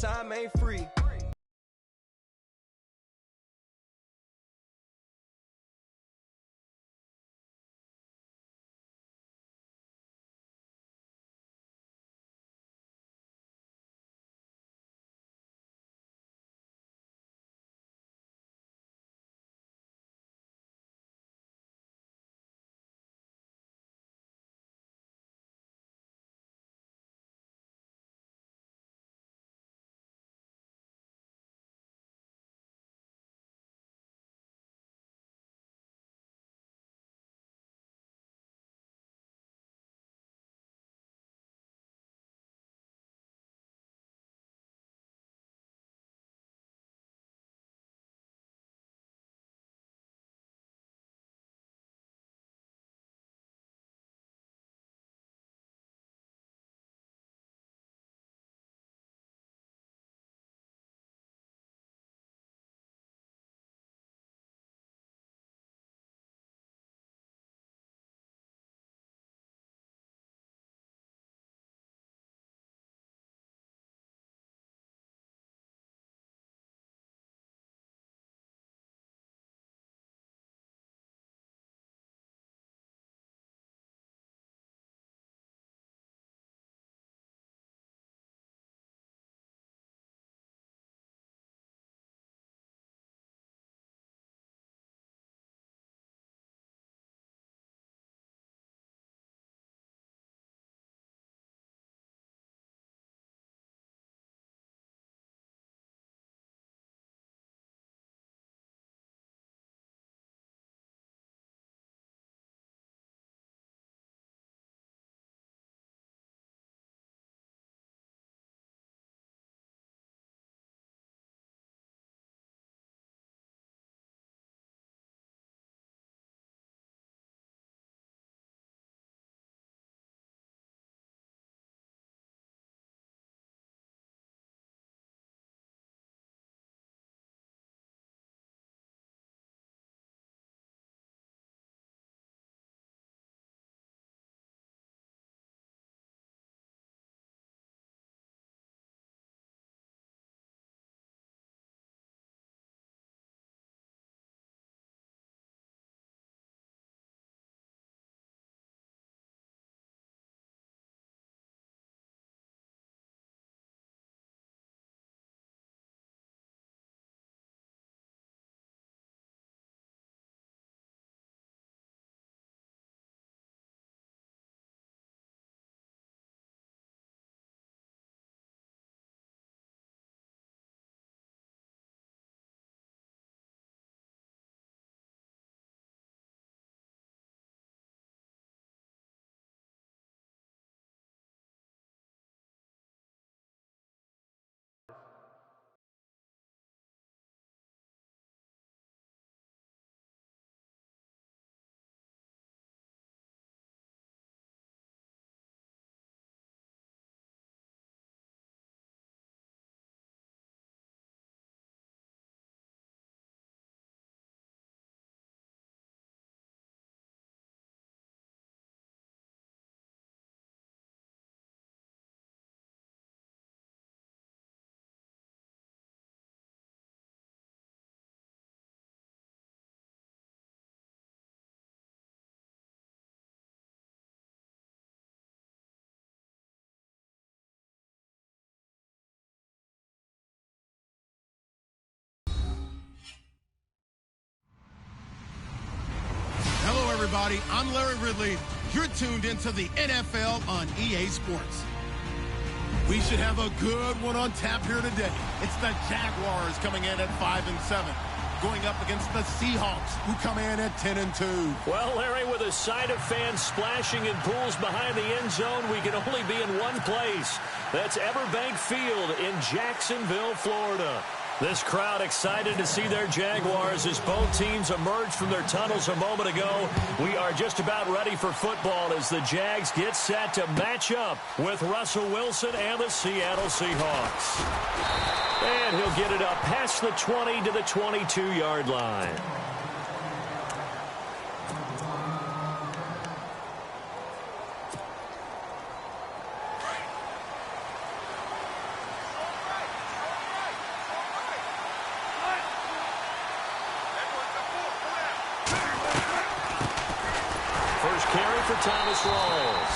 time ain't free. Everybody, I'm Larry Ridley. You're tuned into the NFL on EA Sports. We should have a good one on tap here today. It's the Jaguars coming in at 5-7, going up against the Seahawks, who come in at 10-2. Well, Larry, with a sight of fans splashing in pools behind the end zone, we can only be in one place. That's Everbank Field in Jacksonville, Florida. This crowd excited to see their Jaguars as both teams emerged from their tunnels a moment ago. We are just about ready for football as the Jags get set to match up with Russell Wilson and the Seattle Seahawks. And he'll get it up past the 20 to the 22-yard line. for Thomas Rawls.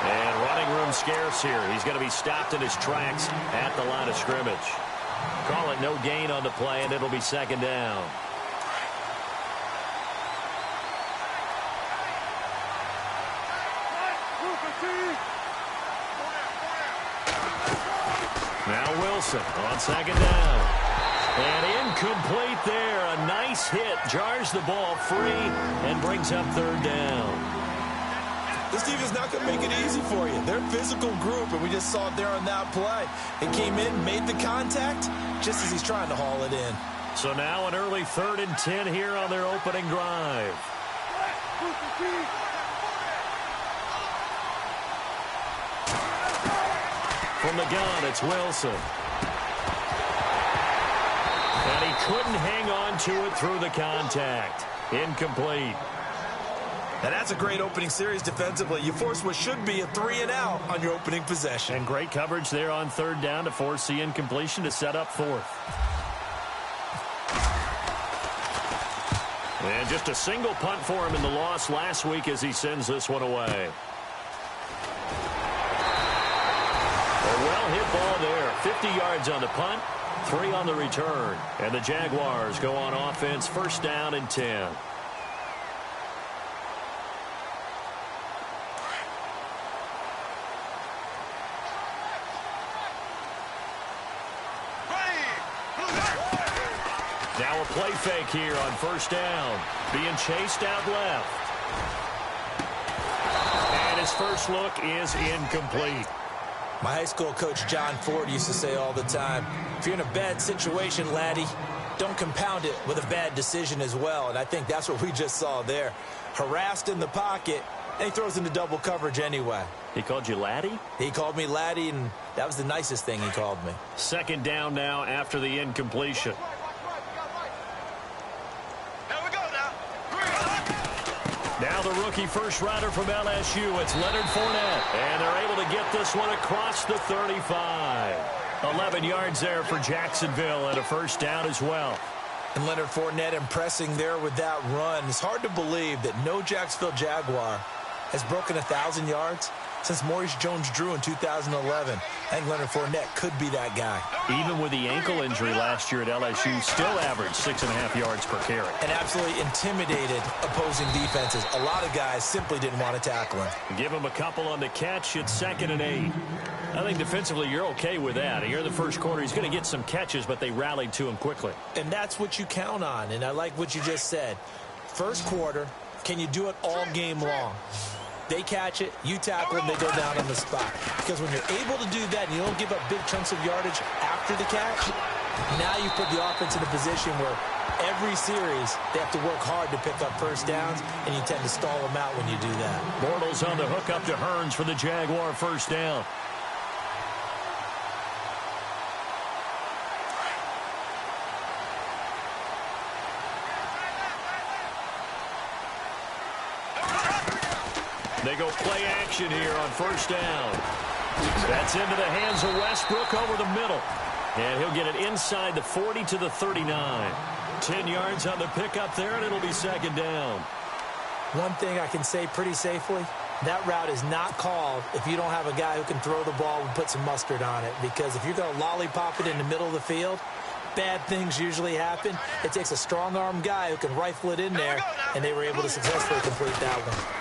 And running room scarce here. He's going to be stopped in his tracks at the line of scrimmage. Call it no gain on the play, and it'll be second down. Now Wilson on second down. And incomplete there. A nice hit. Jars the ball free and brings up third down. This defense not going to make it easy for you. They're a physical group, and we just saw it there on that play. They came in, made the contact, just as he's trying to haul it in. So now an early 3rd and 10 here on their opening drive. From the gun, it's Wilson. And he couldn't hang on to it through the contact. Incomplete. Now that's a great opening series defensively. You force what should be a 3-and-out on your opening possession. And great coverage there on third down to force the incompletion to set up fourth. And just a single punt for him in the loss last week as he sends this one away. A well-hit ball there. 50 yards on the punt, 3 on the return. And the Jaguars go on offense, first down and 10. Now a play fake here on first down. Being chased out left. And his first look is incomplete. My high school coach, John Ford, used to say all the time, if you're in a bad situation, laddie, don't compound it with a bad decision as well. And I think that's what we just saw there. Harassed in the pocket, and he throws into double coverage anyway. He called you laddie? He called me laddie, and that was the nicest thing he called me. Second down now after the incompletion. Now the rookie first rider from LSU, it's Leonard Fournette. And they're able to get this one across the 35. 11 yards there for Jacksonville and a first down as well. And Leonard Fournette impressing there with that run. It's hard to believe that no Jacksonville Jaguar has broken 1,000 yards since Maurice Jones-Drew in 2011. I think Leonard Fournette could be that guy. Even with the ankle injury last year at LSU, still averaged 6.5 yards per carry. And absolutely intimidated opposing defenses. A lot of guys simply didn't want to tackle him. Give him a couple on the catch. It's 2nd and 8. I think defensively you're okay with that. Here in the first quarter, he's going to get some catches, but they rallied to him quickly. And that's what you count on. And I like what you just said. First quarter, can you do it all game long? They catch it, you tackle them, they go down on the spot. Because when you're able to do that and you don't give up big chunks of yardage after the catch, now you put the offense in a position where every series they have to work hard to pick up first downs, and you tend to stall them out when you do that. Bortles on the hook up to Hearns for the Jaguar first down. They go play action here on first down. That's into the hands of Westbrook over the middle. And he'll get it inside the 40 to the 39. 10 yards on the pickup there, and it'll be second down. One thing I can say pretty safely, that route is not called if you don't have a guy who can throw the ball and put some mustard on it. Because if you're going to lollipop it in the middle of the field, bad things usually happen. It takes a strong-arm guy who can rifle it in there, and they were able to successfully complete that one.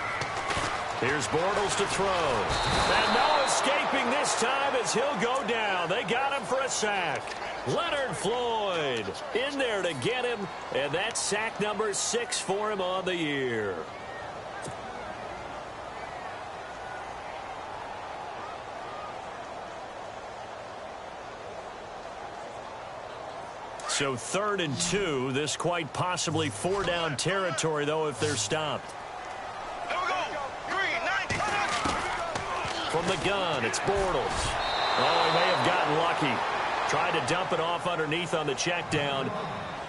Here's Bortles to throw. And no escaping this time as he'll go down. They got him for a sack. Leonard Floyd in there to get him. And that's sack number 6 for him on the year. So 3rd and 2. This quite possibly 4-down territory, though, if they're stopped. From the gun, it's Bortles. Oh, he may have gotten lucky. Tried to dump it off underneath on the check down.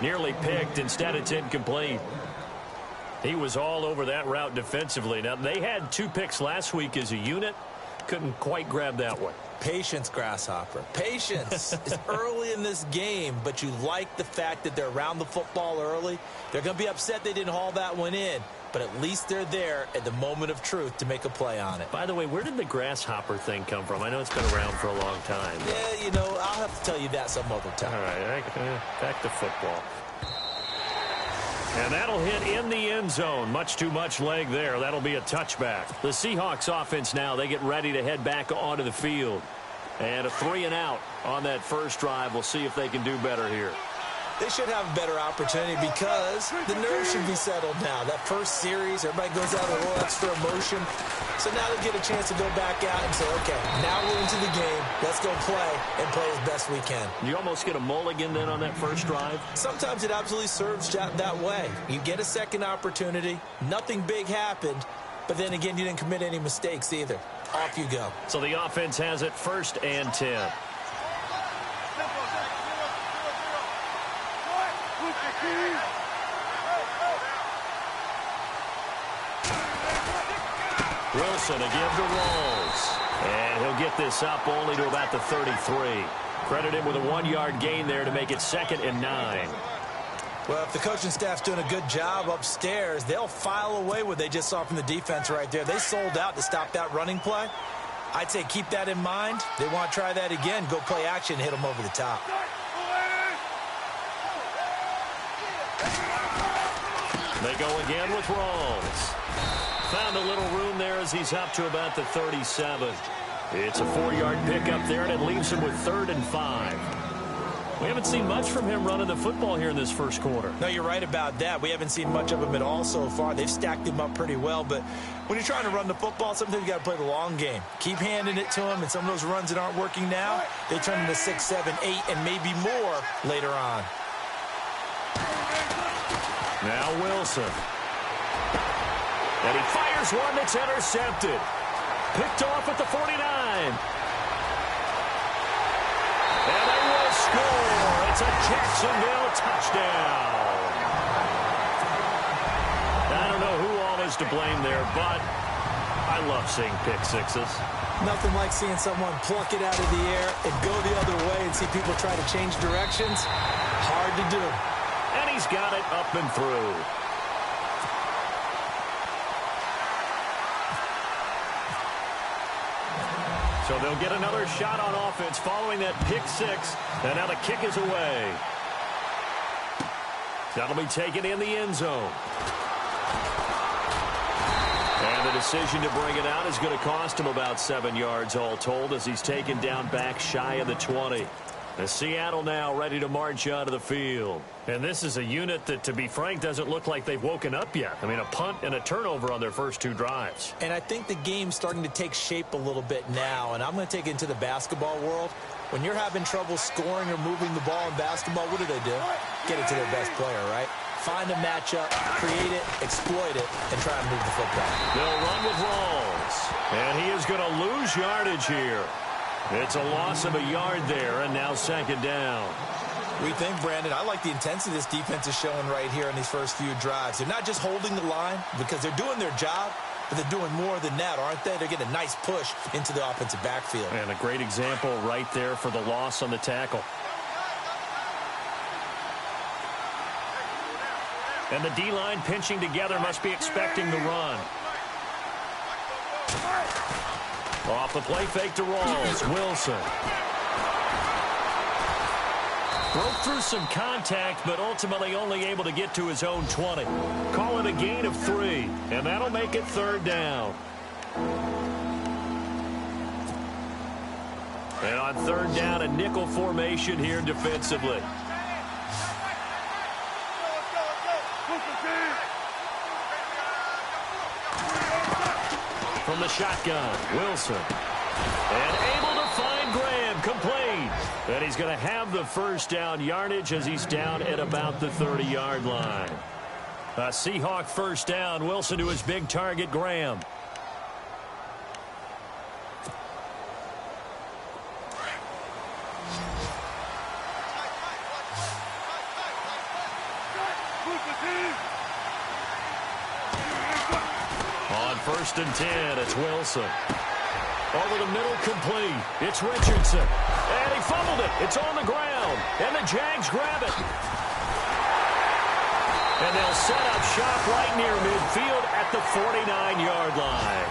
Nearly picked. Instead, it's incomplete. He was all over that route defensively. Now, they had 2 picks last week as a unit. Couldn't quite grab that one. Patience, Grasshopper. Patience is early in this game, but you like the fact that they're around the football early. They're going to be upset they didn't haul that one in. but at least they're there at the moment of truth to make a play on it. By the way, where did the grasshopper thing come from? I know it's been around for a long time. Yeah, you know, I'll have to tell you that some other time. All right, back to football. And that'll hit in the end zone. Much too much leg there. That'll be a touchback. The Seahawks offense now, they get ready to head back onto the field. And a 3-and-out on that first drive. We'll see if they can do better here. They should have a better opportunity because the nerves should be settled now. That first series, everybody goes out with a little extra emotion. So now they get a chance to go back out and say, okay, now we're into the game. Let's go play and play as best we can. You almost get a mulligan then on that first drive? Sometimes it absolutely serves that way. You get a second opportunity. Nothing big happened. But then again, you didn't commit any mistakes either. Off you go. So the offense has it 1st and 10. Wilson again to Rawls. And he'll get this up only to about the 33. Credit him with a 1-yard gain there to make it 2nd and 9. Well, if the coaching staff's doing a good job upstairs, they'll file away what they just saw from the defense right there. They sold out to stop that running play. I'd say keep that in mind. They want to try that again. Go play action and hit them over the top. They go again with Rawls. Found a little room there as he's up to about the 37. It's a 4-yard pickup there, and it leaves him with 3rd and 5. We haven't seen much from him running the football here in this first quarter. No, you're right about that. We haven't seen much of him at all so far. They've stacked him up pretty well, but when you're trying to run the football, sometimes you got to play the long game. Keep handing it to him, and some of those runs that aren't working now, they turn into 6, 7, 8, and maybe more later on. Now Wilson. And he fires one that's intercepted. Picked off at the 49. And they will score. It's a Jacksonville touchdown. I don't know who all is to blame there, but I love seeing pick sixes. Nothing like seeing someone pluck it out of the air and go the other way and see people try to change directions. Hard to do. And he's got it up and through. So they'll get another shot on offense following that pick six. And now the kick is away. That'll be taken in the end zone. And the decision to bring it out is going to cost him about 7 yards all told as he's taken down back shy of the 20. And Seattle now ready to march onto the field. And this is a unit that, to be frank, doesn't look like they've woken up yet. I mean, a punt and a turnover on their first 2 drives. And I think the game's starting to take shape a little bit now. And I'm going to take it into the basketball world. When you're having trouble scoring or moving the ball in basketball, what do? Get it to their best player, right? Find a matchup, create it, exploit it, and try and move the football. They'll run with Rawls. And he is going to lose yardage here. It's a loss of a yard there, and now second down. We think, Brandon, I like the intensity this defense is showing right here in these first few drives. They're not just holding the line because they're doing their job, but they're doing more than that, aren't they? They're getting a nice push into the offensive backfield. And a great example right there for the loss on the tackle. And the D-line pinching together must be expecting the run. Off the play fake to Rawls. Wilson. Broke through some contact, but ultimately only able to get to his own 20. Call it a gain of 3, and that'll make it third down. And on third down, a nickel formation here defensively. From the shotgun, Wilson. And able to find Graham, complete. And he's going to have the first down yardage as he's down at about the 30-yard line. A Seahawk first down. Wilson to his big target, Graham. On 1st and 10, it's Wilson. Over the middle, complete. It's Richardson. And he fumbled it. It's on the ground. And the Jags grab it. And they'll set up shop right near midfield at the 49-yard line.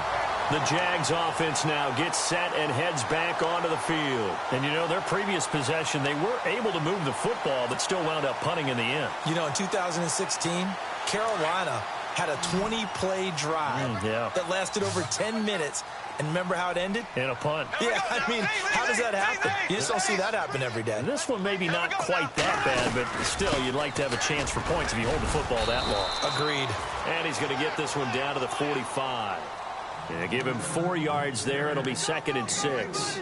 The Jags offense now gets set and heads back onto the field. And, you know, their previous possession, they were able to move the football, but still wound up punting in the end. You know, in 2016, Carolina had a 20-play drive that lasted over 10 minutes. And remember how it ended? In a punt. Yeah, I mean, how does that happen? You just don't see that happen every day. And this one maybe not quite that bad, but still, you'd like to have a chance for points if you hold the football that long. Agreed. And he's going to get this one down to the 45. Yeah, give him 4 yards there. It'll be 2nd and 6.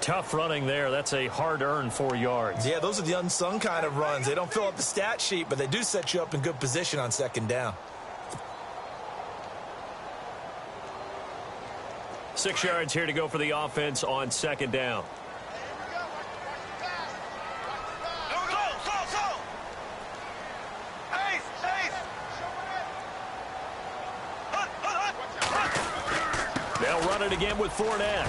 Tough running there. That's a hard-earned 4 yards. Yeah, those are the unsung kind of runs. They don't fill up the stat sheet, but they do set you up in good position on 2nd down. 6 yards here to go for the offense on 2nd down. They'll run it again with Fournette.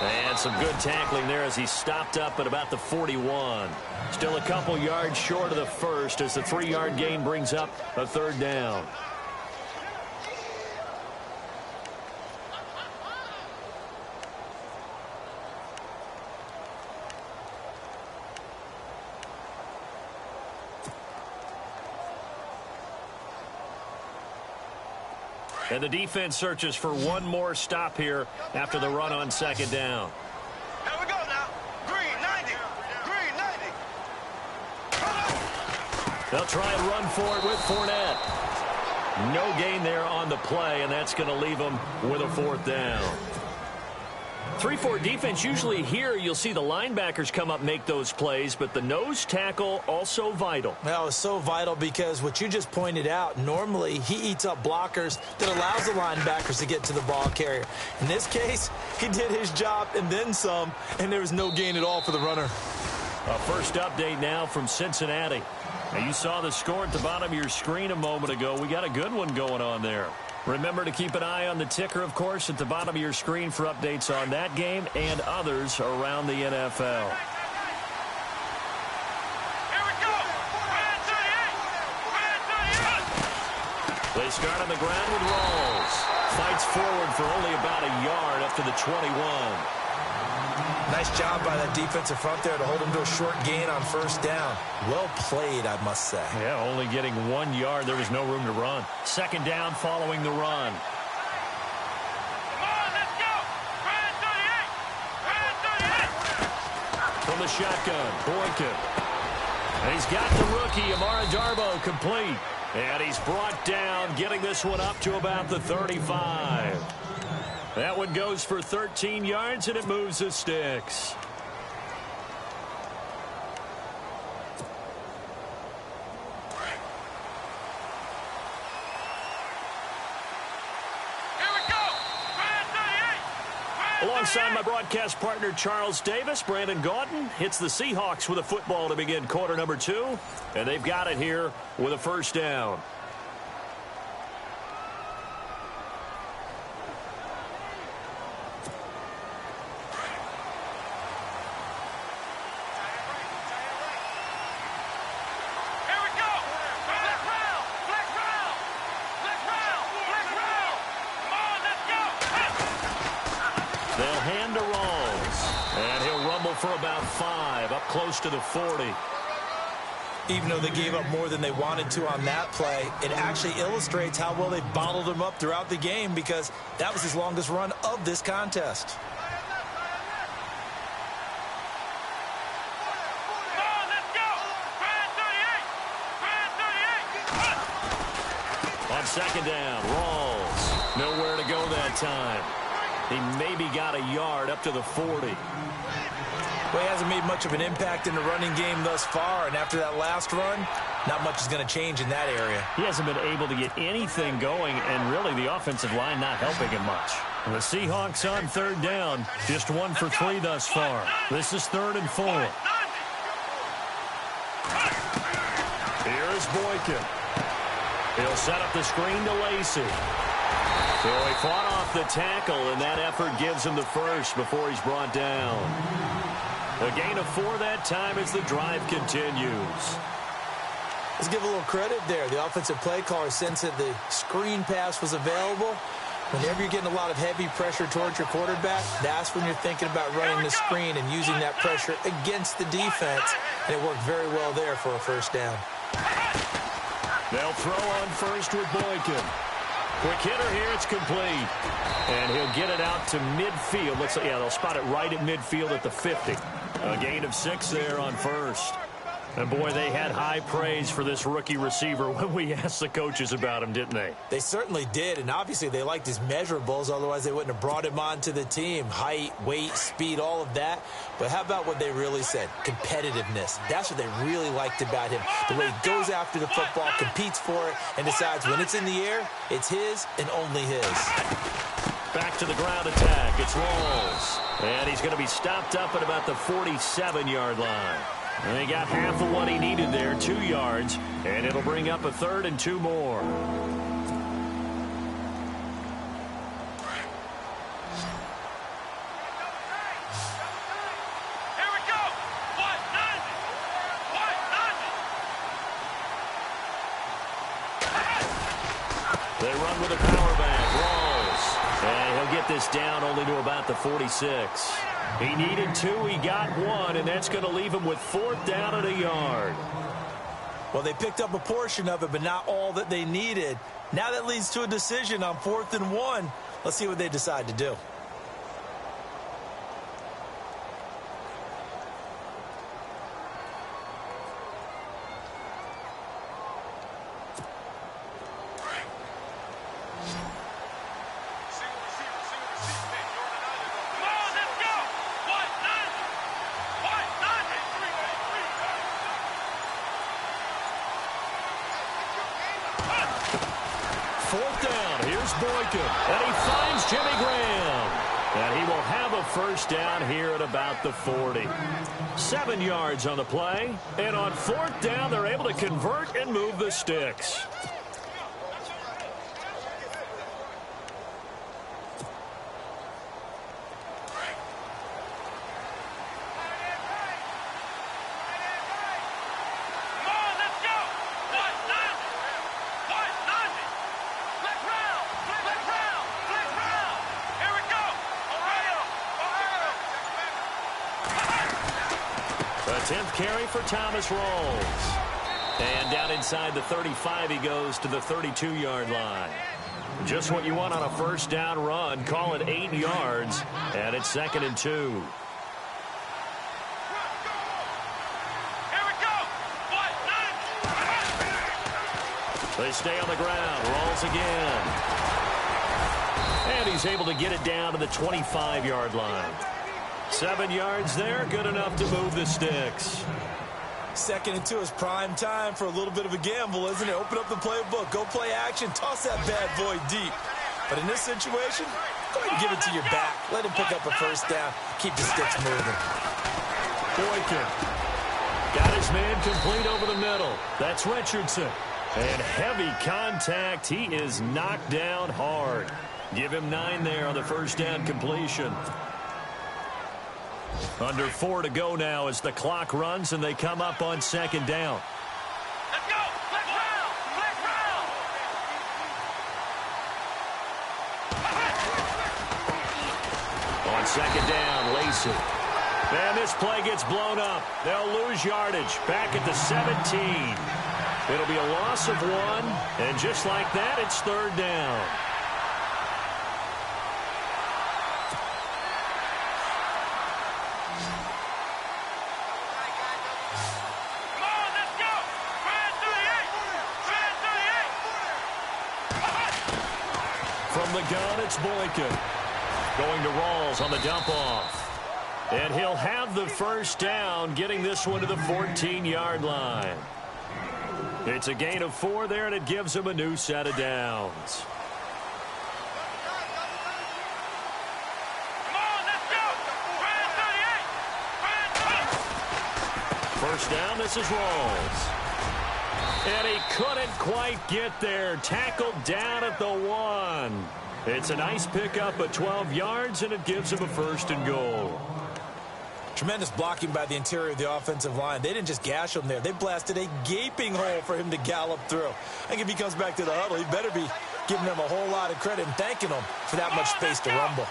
And some good tackling there as he stopped up at about the 41. Still a couple yards short of the first as the 3-yard gain brings up a 3rd down. And the defense searches for one more stop here after the run on 2nd down. Here we go now. Green 90. Green 90. They'll try and run for it with Fournette. No gain there on the play, and that's going to leave them with a 4th down. 3-4 defense, usually here you'll see the linebackers come up make those plays, but the nose tackle also vital. Well, it's so vital because what you just pointed out, normally he eats up blockers that allows the linebackers to get to the ball carrier. In this case, he did his job and then some, and there was no gain at all for the runner. A first update now from Cincinnati. Now, you saw the score at the bottom of your screen a moment ago. We got a good one going on there. Remember to keep an eye on the ticker, of course, at the bottom of your screen for updates on that game and others around the NFL. Here we go. Red 38. They start on the ground with Rawls. Fights forward for only about a yard up to the 21. Nice job by that defensive front there to hold him to a short gain on 1st down. Well played, I must say. Yeah, only getting 1 yard. There was no room to run. 2nd down following the run. Come on, let's go. Red 38. Red 38. From the shotgun, Boykin. And he's got the rookie, Amara Darboh, complete. And he's brought down, getting this one up to about the 35. That one goes for 13 yards, and it moves the sticks. Here we go. Red 38. Alongside my broadcast partner, Charles Davis, Brandon Gaudin hits the Seahawks with a football to begin quarter number 2. And they've got it here with a 1st down. For about 5, up close to the 40. Even though they gave up more than they wanted to on that play, it actually illustrates how well they bottled him up throughout the game because that was his longest run of this contest. On 2nd down, Rawls. Nowhere to go that time. He maybe got a yard up to the 40. Well, he hasn't made much of an impact in the running game thus far, and after that last run, not much is going to change in that area. He hasn't been able to get anything going, and really the offensive line not helping him much. The Seahawks on 3rd down, just 1 for 3 thus far. This is 3rd and 4. Here's Boykin. He'll set up the screen to Lacey. So he fought off the tackle, and that effort gives him the first before he's brought down. A gain of 4 that time as the drive continues. Let's give a little credit there. The offensive play caller sensed that the screen pass was available. Whenever you're getting a lot of heavy pressure towards your quarterback, that's when you're thinking about running the screen and using that pressure against the defense. And it worked very well there for a first down. They'll throw on first with Boykin. Quick hitter here, it's complete. And he'll get it out to midfield. Looks like, yeah, they'll spot it right at midfield at the 50. A gain of 6 there on first. And, boy, they had high praise for this rookie receiver when we asked the coaches about him, didn't they? They certainly did, and obviously they liked his measurables. Otherwise, they wouldn't have brought him onto the team. Height, weight, speed, all of that. But how about what they really said? Competitiveness. That's what they really liked about him. The way he goes after the football, competes for it, and decides when it's in the air, it's his and only his. Back to the ground attack. It's Rawls. And he's going to be stopped up at about the 47-yard line. And he got half of what he needed there, 2 yards, and it'll bring up a 3rd and 2 more. Here we go. What? 90. They run with a power back. Rawls. And he'll get this down only to about the 46. He needed 2, he got 1, and that's going to leave him with 4th down at a yard. Well, they picked up a portion of it, but not all that they needed. Now that leads to a decision on 4th and 1. Let's see what they decide to do. Boykin, and he finds Jimmy Graham. And he will have a first down here at about the 40. 7 yards on the play, and on 4th down, they're able to convert and move the sticks. A 10th carry for Thomas Rawls. And down inside the 35, he goes to the 32-yard line. Just what you want on a first down run. Call it 8 yards, and it's 2nd and 2. Here we go. What? 90. They stay on the ground. Rawls again. And he's able to get it down to the 25-yard line. 7 yards there, good enough to move the sticks. 2nd and 2 is prime time for a little bit of a gamble, isn't it? Open up the playbook, go play action, toss that bad boy deep. But in this situation, go ahead and give it to your back. Let him pick up a first down. Keep the sticks moving. Boykin got his man complete over the middle. That's Richardson. And heavy contact. He is knocked down hard. Give him 9 there on the first down completion. Under 4 to go now as the clock runs and they come up on 2nd down. Let's go. Let's round. Let's round. On 2nd down, Lacey. And this play gets blown up. They'll lose yardage. Back at the 17. It'll be a loss of 1. And just like that, it's 3rd down. From the gun, it's Boykin. Going to Rawls on the dump-off. And he'll have the first down, getting this one to the 14-yard line. It's a gain of 4 there, and it gives him a new set of downs. First down, this is Rawls. And he couldn't quite get there. Tackled down at the 1. It's a nice pickup at 12 yards, and it gives him a 1st and goal. Tremendous blocking by the interior of the offensive line. They didn't just gash him there. They blasted a gaping hole for him to gallop through. I think if he comes back to the huddle, he better be giving them a whole lot of credit and thanking them for that much space to rumble.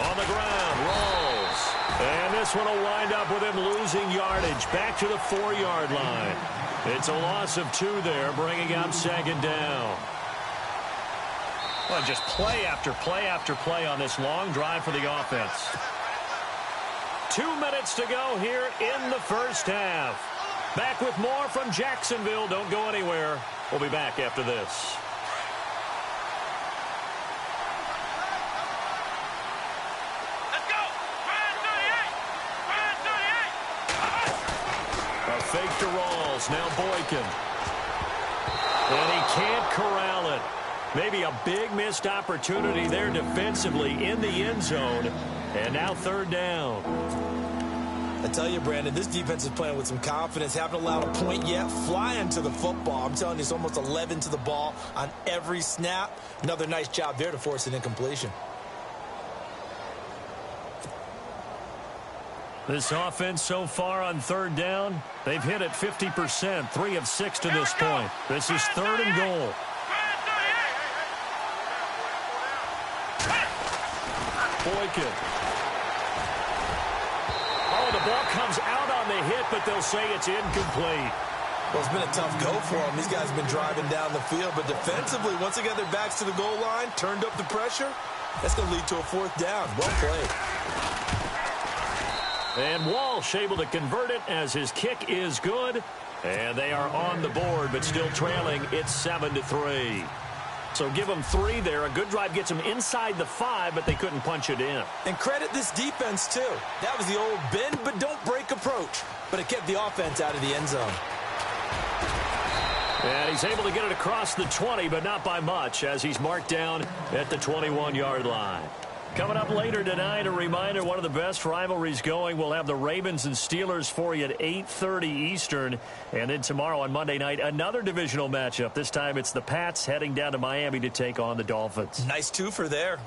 On the ground, rolls. And this one will wind up with him losing yardage back to the 4-yard line. It's a loss of 2 there, bringing up second down. Well, just play after play after play on this long drive for the offense. 2 minutes to go here in the first half. Back with more from Jacksonville. Don't go anywhere. We'll be back after this. Let's go. Brand 38. A fake to Rawls. Now Boykin. And he can't corral it. Maybe a big missed opportunity there defensively in the end zone. And now third down. I tell you, Brandon, this defense is playing with some confidence. Haven't allowed a point yet. Flying to the football. I'm telling you, it's almost 11 to the ball on every snap. Another nice job there to force an incompletion. This offense so far on third down, they've hit it 50%, 3 of 6 to this point. This is third and goal. Boykin. Oh, the ball comes out on the hit, but they'll say it's incomplete. Well, it's been a tough go for them. These guys have been driving down the field, but defensively, once they got their backs to the goal line, turned up the pressure, that's going to lead to a 4th down. Well played. And Walsh able to convert it as his kick is good. And they are on the board, but still trailing. It's 7-3. So give them 3 there. A good drive gets them inside the 5, but they couldn't punch it in. And credit this defense, too. That was the old bend but don't break approach. But it kept the offense out of the end zone. And he's able to get it across the 20, but not by much, as he's marked down at the 21-yard line. Coming up later tonight, a reminder, one of the best rivalries going. We'll have the Ravens and Steelers for you at 8:30 Eastern. And then tomorrow on Monday night, another divisional matchup. This time it's the Pats heading down to Miami to take on the Dolphins. Nice twofer there.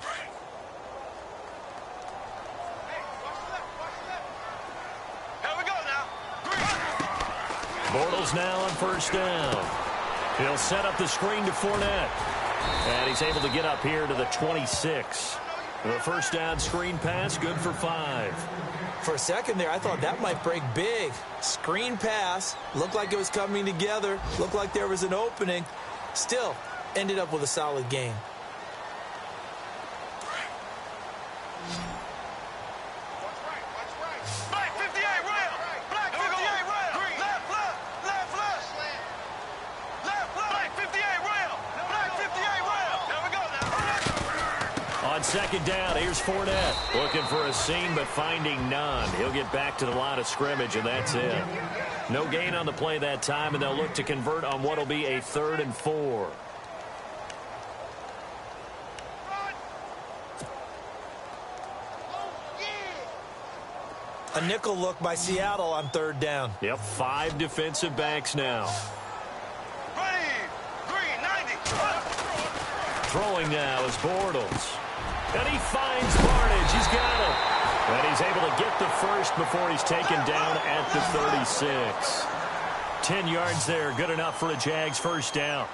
Here we go now. Bortles now on first down. He'll set up the screen to Fournette. And he's able to get up here to the 26. The first down screen pass, good for 5. For a second there, I thought that might break big. Screen pass, looked like it was coming together, looked like there was an opening. Still, ended up with a solid game. Black 58 rail. Black 58 rail. Left, left, left, left. Left, left. Black 58 rail. Black 58 rail. Here we go now. On second down, here's Fournette. Looking for a seam, but finding none. He'll get back to the line of scrimmage, and that's it. No gain on the play that time, and they'll look to convert on what will be a 3rd and 4. A nickel look by Seattle on 3rd down. Yep, 5 defensive backs now. Ready. Green 90. Throwing now is Bortles. And he finds Barnage. He's got him. And he's able to get the first before he's taken down at the 36. 10 yards there. Good enough for a Jags first down.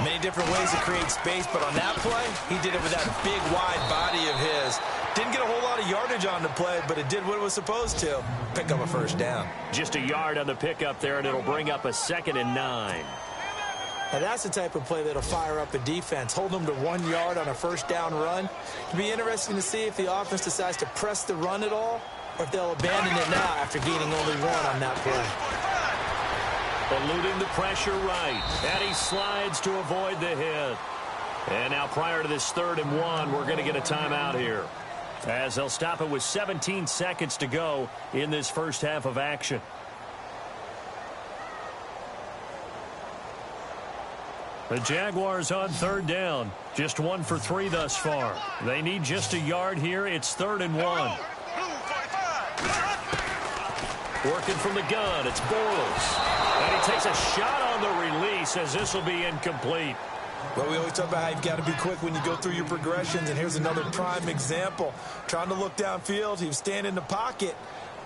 Many different ways to create space, but on that play, he did it with that big, wide body of his. Didn't get a whole lot of yardage on the play, but it did what it was supposed to. Pick up a first down. Just a yard on the pickup there, and it'll bring up a 2nd and 9. Now, that's the type of play that'll fire up a defense. Hold them to 1 yard on a first down run. It'll be interesting to see if the offense decides to press the run at all, or if they'll abandon it now after gaining only 1 on that play. Eluding the pressure right. And he slides to avoid the hit. And now prior to this 3rd and 1, we're going to get a timeout here, as they'll stop it with 17 seconds to go in this first half of action. The Jaguars on 3rd down. Just 1 for 3 thus far. They need just a yard here. It's 3rd and 1. Working from the gun, it's Bortles. And he takes a shot on the release, as this will be incomplete. Well, we always talk about how you've got to be quick when you go through your progressions, and here's another prime example. Trying to look downfield, he was standing in the pocket,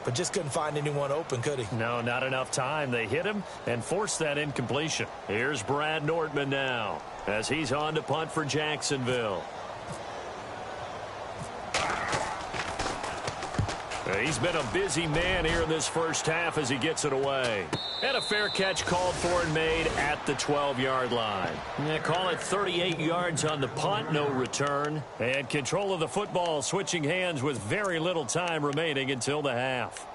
but just couldn't find anyone open, could he? No, not enough time. They hit him and forced that incompletion. Here's Brad Nortman now as he's on to punt for Jacksonville. He's been a busy man here in this first half as he gets it away. And a fair catch called for and made at the 12-yard line. Call it 38 yards on the punt, no return. And control of the football switching hands with very little time remaining until the half.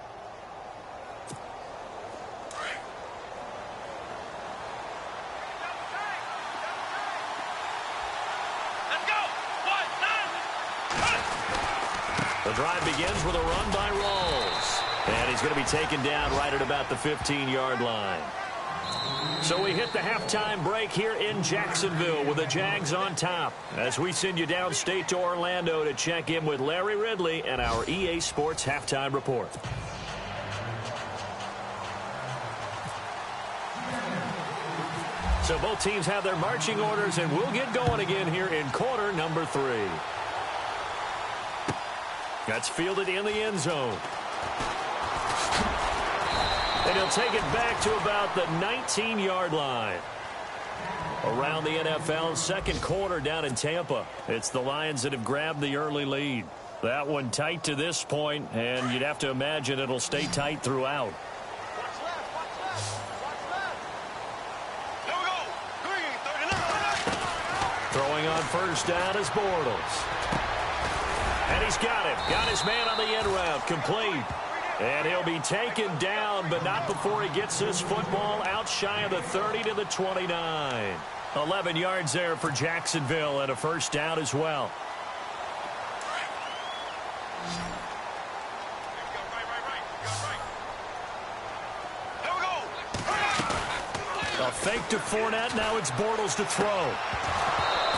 The drive begins with a run by Rawls. And he's going to be taken down right at about the 15-yard line. So we hit the halftime break here in Jacksonville with the Jags on top as we send you downstate to Orlando to check in with Larry Ridley and our EA Sports Halftime Report. So both teams have their marching orders, and we'll get going again here in quarter number 3. That's fielded in the end zone. And he'll take it back to about the 19-yard line. Around the NFL, second quarter down in Tampa. It's the Lions that have grabbed the early lead. That one tight to this point, and you'd have to imagine it'll stay tight throughout. Throwing on first down is Bortles. And he's got him. Got his man on the end route. Complete. And he'll be taken down, but not before he gets this football out shy of the 30 to the 29. 11 yards there for Jacksonville and a first down as well. A fake to Fournette. Now it's Bortles to throw.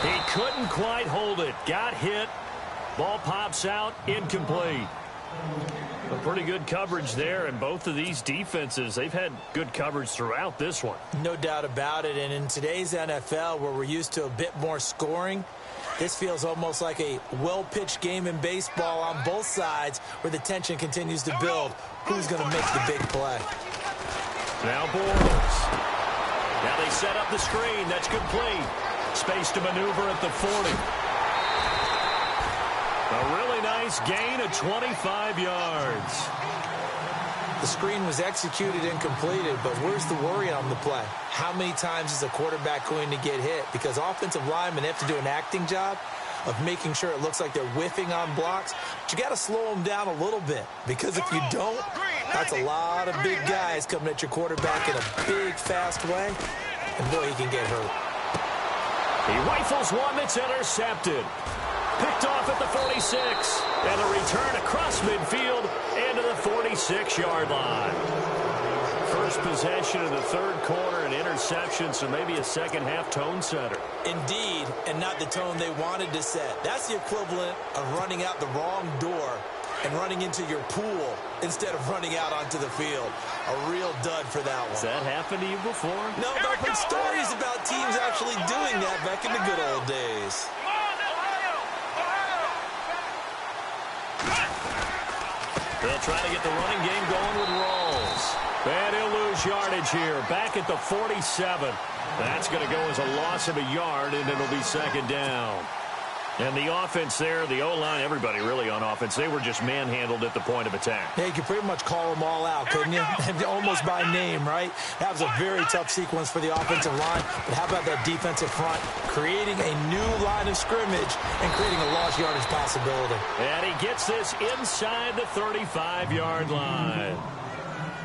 He couldn't quite hold it. Got hit. Ball pops out, incomplete. A pretty good coverage there, and both of these defenses, they've had good coverage throughout this one. No doubt about it, and in today's NFL, where we're used to a bit more scoring, this feels almost like a well-pitched game in baseball on both sides, where the tension continues to build. Who's going to make the big play? Now Bortles. Now they set up the screen. That's complete. Space to maneuver at the 40. A really nice gain of 25 yards. The screen was executed and completed, but where's the worry on the play? How many times is a quarterback going to get hit? Because offensive linemen have to do an acting job of making sure it looks like they're whiffing on blocks. But you got to slow them down a little bit, because if you don't, that's a lot of big guys coming at your quarterback in a big, fast way. And boy, he can get hurt. He rifles one that's intercepted. Picked off at the 46. And a return across midfield into the 46-yard line. First possession of the third quarter, an interception, so maybe a second-half tone setter. Indeed, and not the tone they wanted to set. That's the equivalent of running out the wrong door and running into your pool instead of running out onto the field. A real dud for that one. Has that happened to you before? No, but I've heard stories about teams actually doing that back in the good old days. They'll try to get the running game going with Rawls. And he'll lose yardage here. Back at the 47. That's going to go as a loss of a yard, and it'll be second down. And the offense there, the O-line, everybody really on offense, they were just manhandled at the point of attack. Yeah, you could pretty much call them all out, couldn't you? Almost by name, right? That was a very tough sequence for the offensive line. But how about that defensive front? Creating a new line of scrimmage and creating a lost yardage possibility. And he gets this inside the 35-yard line.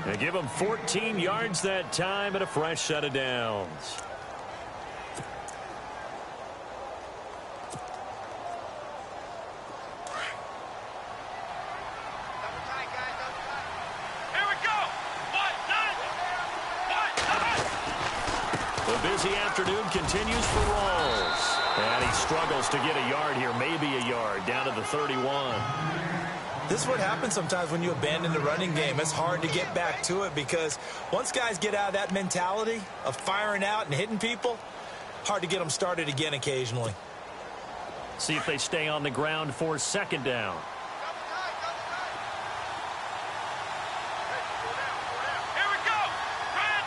They give him 14 yards that time and a fresh set of downs. The busy afternoon continues for Rawls. And he struggles to get a yard here, maybe a yard, down to the 31. This is what happens sometimes when you abandon the running game. It's hard to get back to it because once guys get out of that mentality of firing out and hitting people, hard to get them started again occasionally. See if they stay on the ground for second down. Here we go. Brand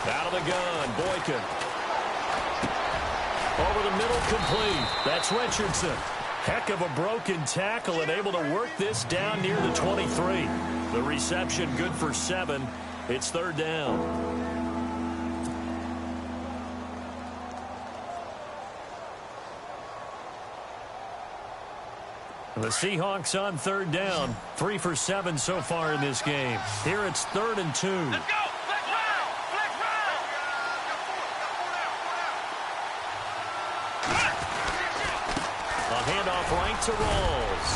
38. Out of the gun, Boykin. Over the middle, complete. That's Richardson. Heck of a broken tackle and able to work this down near the 23. The reception good for 7. It's third down. The Seahawks on third down. 3 for 7 so far in this game. Here it's 3rd and 2. Let's go. Flex round. Flex round. A handoff right to Rawls.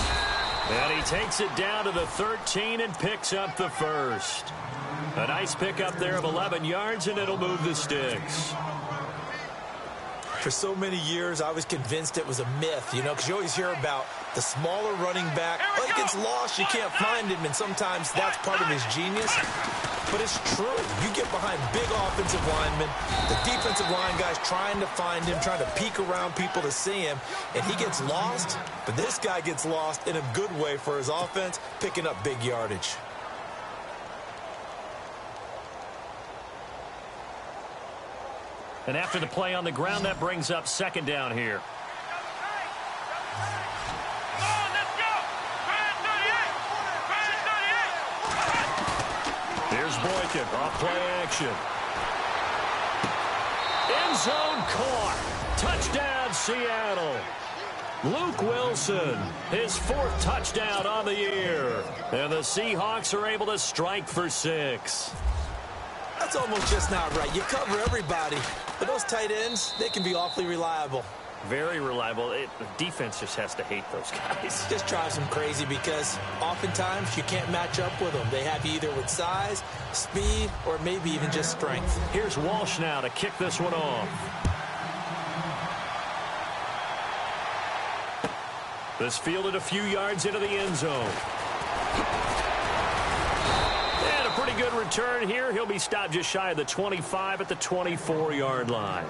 And he takes it down to the 13 and picks up the first. A nice pickup there of 11 yards, and it'll move the sticks. For so many years, I was convinced it was a myth, you know, because you always hear about the smaller running back. Oh, he gets lost, you can't find him, and sometimes that's part of his genius. But it's true. You get behind big offensive linemen, the defensive line guys trying to find him, trying to peek around people to see him, and he gets lost. But this guy gets lost in a good way for his offense, picking up big yardage. And after the play on the ground, that brings up second down here. Here's Boykin, off play action. End zone caught. Touchdown, Seattle. Luke Wilson, his 4th touchdown on the year. And the Seahawks are able to strike for 6. That's almost just not right. You cover everybody. But those tight ends, they can be awfully reliable. Very reliable. The defense just has to hate those guys. Just drives them crazy because oftentimes you can't match up with them. They have you either with size, speed, or maybe even just strength. Here's Walsh now to kick this one off. This fielded a few yards into the end zone. And a pretty good return here. He'll be stopped just shy of the 25 at the 24-yard line.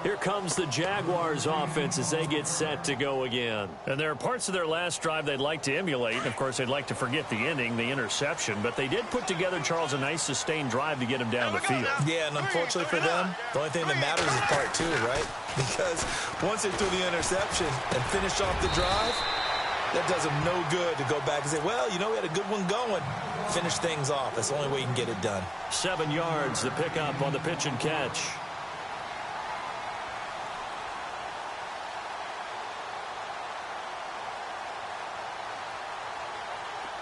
Here comes the Jaguars offense as they get set to go again. And there are parts of their last drive they'd like to emulate. And, of course, they'd like to forget the ending, the interception. But they did put together, Charles, a nice sustained drive to get him down the field. Yeah, and unfortunately for them, the only thing that matters is part 2, right? Because once they threw the interception and finished off the drive, that does them no good to go back and say, well, you know, we had a good one going. Finish things off. That's the only way you can get it done. 7 yards, the pickup on the pitch and catch.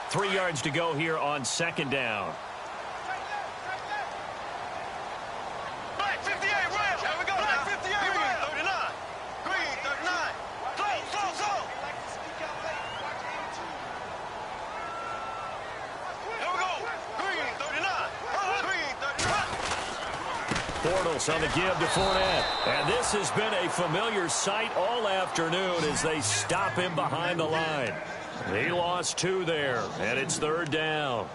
Three yards to go here on second down. Black 58 rail. Here we go. Black 58 rail. 39. Green 39. Slow. Here we go. Green 39. Green 39. Bortles on the give to Fournette. And this has been a familiar sight all afternoon as they stop him behind the line. He lost 2 there, and it's third down.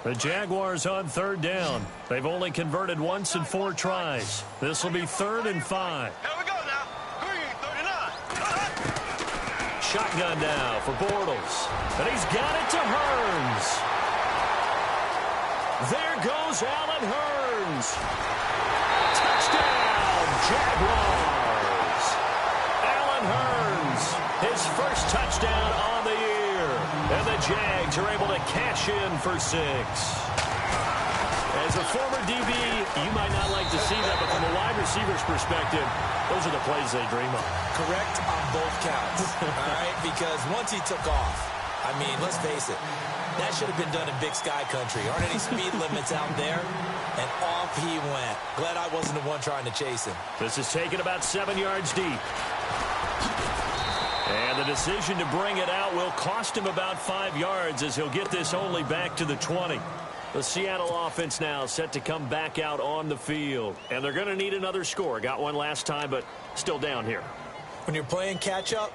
The Jaguars on third down. They've only converted once in 4 tries. This will be 3rd and 5. Here we go now. Green 39. Shotgun now for Bortles. And he's got it to Hearns. There goes Allen Hearns. Touchdown, Jaguars. Allen Hearns, his first touchdown on the year. And the Jags are able to cash in for 6. As a former DB, you might not like to see that, but from a wide receiver's perspective, those are the plays they dream of. Correct on both counts, all right? Because once he took off, I mean, let's face it, that should have been done in Big Sky Country. Aren't any speed limits out there? And off he went. Glad I wasn't the one trying to chase him. This is taken about 7 yards deep. And the decision to bring it out will cost him about 5 yards as he'll get this only back to the 20. The Seattle offense now set to come back out on the field. And they're going to need another score. Got one last time, but still down here. When you're playing catch-up,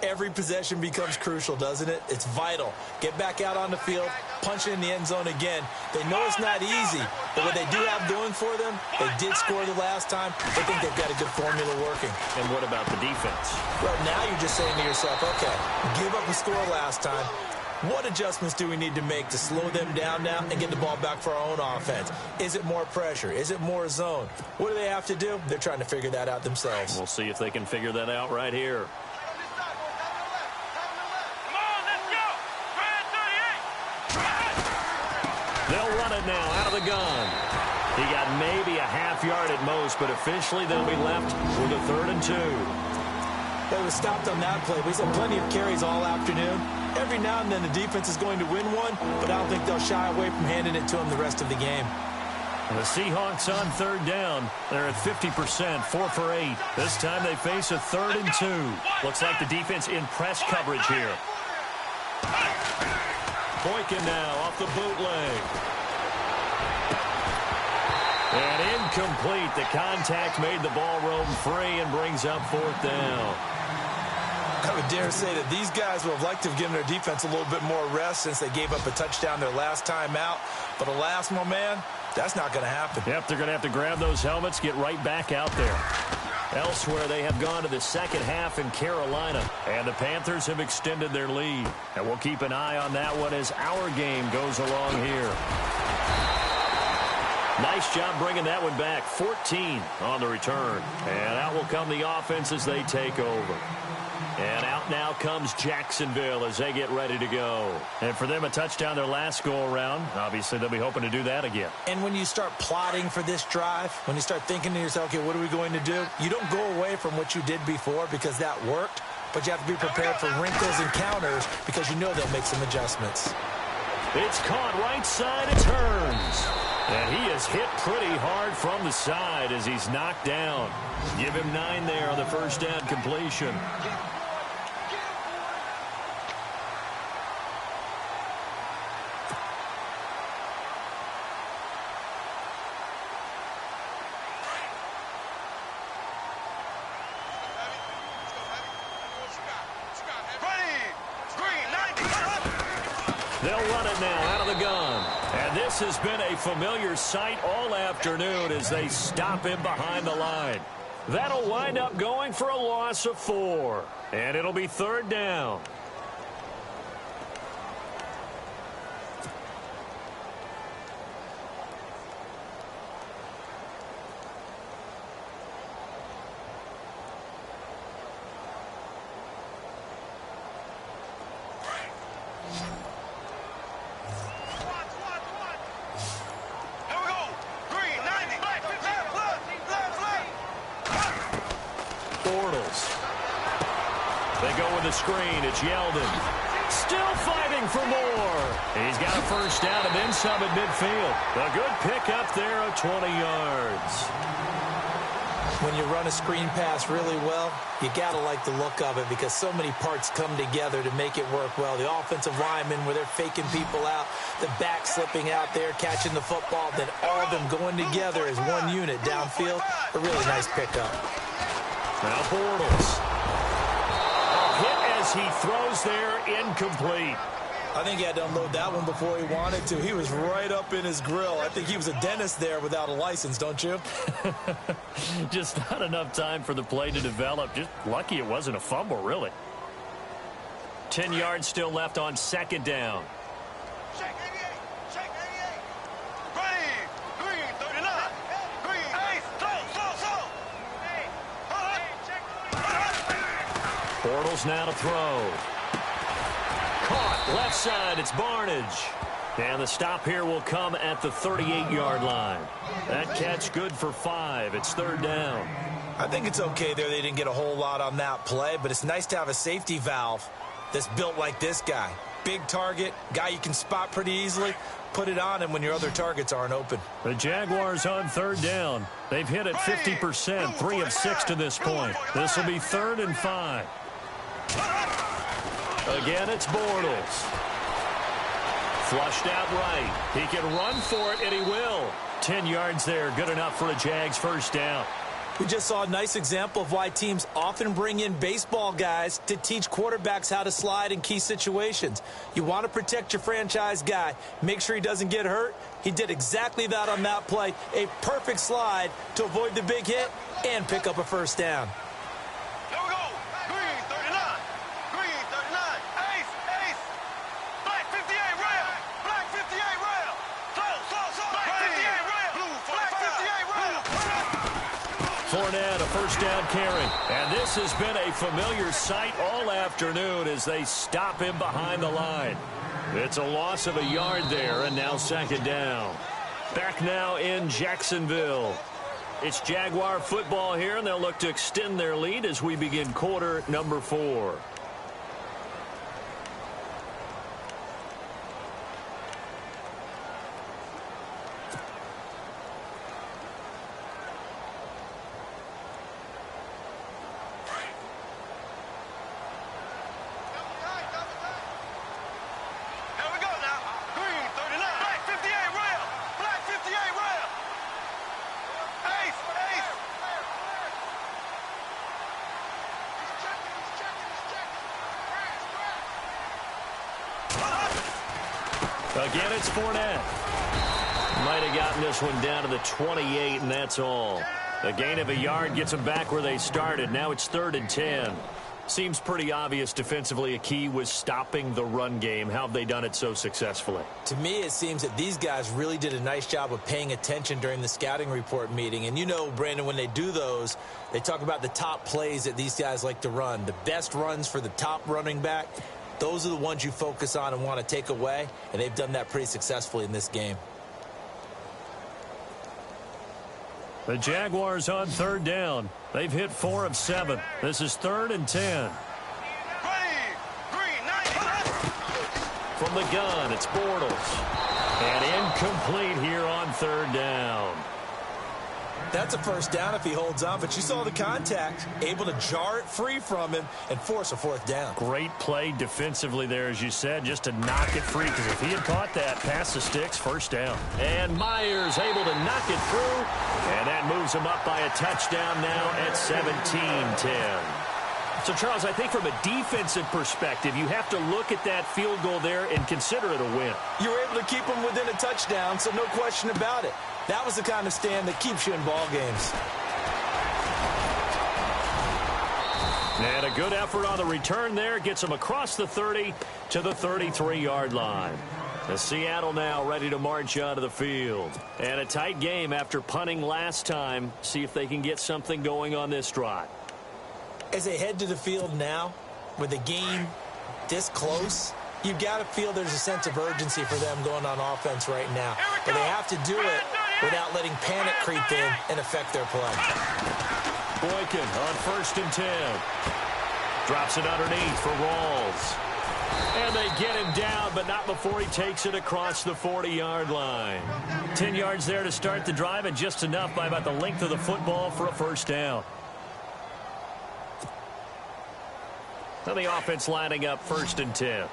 every possession becomes crucial, doesn't it? It's vital. Get back out on the field, punch it in the end zone again. They know it's not easy, but what they do have going for them, they did score the last time. They think they've got a good formula working. And what about the defense? Well, now you're just saying to yourself, okay, give up a score last time. What adjustments do we need to make to slow them down now and get the ball back for our own offense? Is it more pressure? Is it more zone? What do they have to do? They're trying to figure that out themselves. We'll see if they can figure that out right here. They'll run it now out of the gun. He got maybe a half yard at most, but officially they'll be left with a 3rd and 2. They was stopped on that play. He's had plenty of carries all afternoon. Every now and then the defense is going to win one, but I don't think they'll shy away from handing it to him the rest of the game. And the Seahawks on 3rd down. They're at 50%, 4 for 8. This time they face a 3rd and 2. Looks like the defense in press coverage here. Boykin now off the bootleg. And incomplete. The contact made the ball roam free and brings up 4th down. I would dare say that these guys would have liked to have given their defense a little bit more rest since they gave up a touchdown their last time out. But alas, my man, that's not going to happen. Yep, they're going to have to grab those helmets, get right back out there. Elsewhere, they have gone to the second half in Carolina, and the Panthers have extended their lead. And we'll keep an eye on that one as our game goes along here. Nice job bringing that one back. 14 on the return. And out will come the offense as they take over. And out now comes Jacksonville as they get ready to go. And for them, a touchdown their last go-around. Obviously, they'll be hoping to do that again. And when you start plotting for this drive, when you start thinking to yourself, okay, what are we going to do? You don't go away from what you did before because that worked, but you have to be prepared for wrinkles and counters because you know they'll make some adjustments. It's caught right side. It turns. And he is hit pretty hard from the side as he's knocked down. Give him 9 there on the first down completion. They'll run it now out of the gun. And this has been a familiar sight all afternoon as they stop him behind the line. That'll wind up going for a loss of 4. And it'll be 3rd down. Screen, it's Yeldon. Still fighting for more. He's got a first down and then some at midfield. A good pickup there of 20 yards. When you run a screen pass really well, you got to like the look of it because so many parts come together to make it work well. The offensive linemen where they're faking people out, the back slipping out there, catching the football, then all of them going together as one unit downfield. A really nice pickup. Now Bortles. He throws there, incomplete. I think he had to unload that one before he wanted to. He was right up in his grill. I think he was a dentist there without a license, don't you? Just not enough time for the play to develop. Just lucky it wasn't a fumble, really. 10 yards still left on 2nd down. Check 88. Check 88. Ready. Green 39. Green. Hey, slow. Bortles now to throw. Caught left side. It's Barnage. And the stop here will come at the 38-yard line. That catch good for 5. It's 3rd down. I think it's okay there. They didn't get a whole lot on that play, but it's nice to have a safety valve that's built like this guy. Big target, guy you can spot pretty easily. Put it on him when your other targets aren't open. The Jaguars on 3rd down. They've hit it 50%, 3 of 6 to this point. This will be 3rd and 5. Again, it's Bortles. Flushed out right. He can run for it, and he will. 10 yards there, good enough for a Jags first down. We just saw a nice example of why teams often bring in baseball guys to teach quarterbacks how to slide in key situations. You want to protect your franchise guy. Make sure he doesn't get hurt. He did exactly that on that play. A perfect slide to avoid the big hit and pick up a first down. Here we go. Green 39. Green 39. Ace, ace. Black 58 rail. Black 58 rail. Slow. Black 58 rail. Blue 45. Black 58 rail. Fournette, a first down carry. And this has been a familiar sight all afternoon as they stop him behind the line. It's a loss of a yard there, and now second down. Back now in Jacksonville. It's Jaguar football here, and they'll look to extend their lead as we begin quarter number 4. Again, it's Fournette. Might have gotten this one down to the 28, and that's all. A gain of a yard gets them back where they started. Now it's 3rd and 10. Seems pretty obvious defensively a key was stopping the run game. How have they done it so successfully? To me, it seems that these guys really did a nice job of paying attention during the scouting report meeting. And you know, Brandon, when they do those, they talk about the top plays that these guys like to run. The best runs for the top running back. Those are the ones you focus on and want to take away, and they've done that pretty successfully in this game. The Jaguars on 3rd down. They've hit 4 of 7. This is 3rd and 10. From the gun, it's Bortles. And incomplete here on 3rd down. That's a first down if he holds on, but you saw the contact, able to jar it free from him and force a 4th down. Great play defensively there, as you said, just to knock it free, because if he had caught that, past the sticks, first down. And Myers able to knock it through, and that moves him up by a touchdown now at 17-10. So, Charles, I think from a defensive perspective, you have to look at that field goal there and consider it a win. You were able to keep them within a touchdown, so no question about it. That was the kind of stand that keeps you in ball games. And a good effort on the return there. Gets them across the 30 to the 33-yard line. The Seattle now ready to march out of the field. And a tight game after punting last time. See if they can get something going on this drive. As they head to the field now, with the game this close, you've got to feel there's a sense of urgency for them going on offense right now. But they have to do it without letting panic creep in and affect their play. Boykin on 1st and 10. Drops it underneath for Rawls. And they get him down, but not before he takes it across the 40-yard line. 10 yards there to start the drive, and just enough by about the length of the football for a first down. Now the offense lining up 1st and 10.